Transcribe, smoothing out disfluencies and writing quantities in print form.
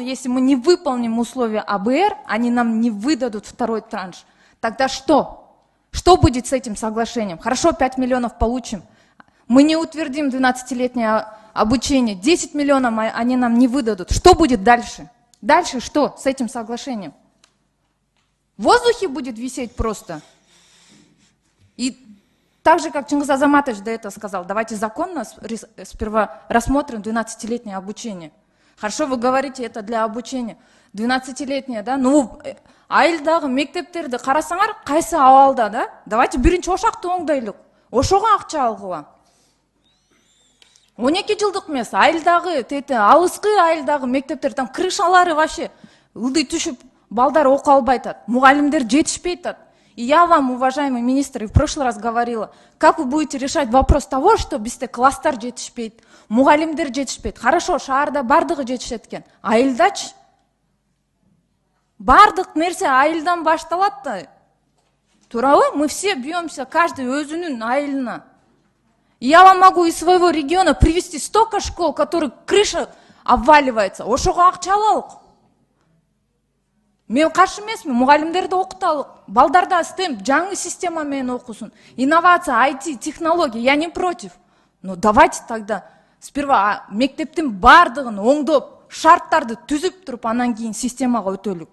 если мы не выполним условия АБР, они нам не выдадут второй транш. Тогда что? Что будет с этим соглашением? Хорошо, 5 миллионов получим. Мы не утвердим 12-летнее обучение. 10 миллионов они нам не выдадут. Что будет дальше? Дальше что с этим соглашением? В воздухе будет висеть просто. И так же, как Чингиз Азаматович до этого сказал, давайте законно сперва рассмотрим 12-летнее обучение. Хорошо, вы говорите, это для обучения. 12-летнее, да? Ну, айылдағы мектептерді қарасаңар, қайсы ауылда, да? Давайте биринчи ошақты оңдайлық. Ошоға акча алгыла. 12 жылдық емес, айылдағы, алысқы айылдағы мектептер, там крышалары вообще ылдый түшіп, балдар оқы албай атат, мұғалімдер жетішпей атат. И я вам, уважаемый министр, и в прошлый раз говорила, как вы будете решать вопрос того, что бізде класстар жетішпейді, мұғалімдер жетішпейді. Хорошо, шаарда бардығы жетішет екен. Айылдачы? Бардық нәрсе айылдан башталады. Тура, мы все бьемся, каждый өзінің айылына. Я вам могу из своего региона привести столько школ, которые крыша обваливается. Ошоға акча алалық. Мен каршы эмесмин, мугалимдерди окуталык. Балдарда STEM жаңы система менен окусун. Инновация, IT, технология, я не против. Но давайте тогда сперва мектептин бардыгын оңдоп, шарттарды түзүп туруп, анан кийин системага өтөлүк.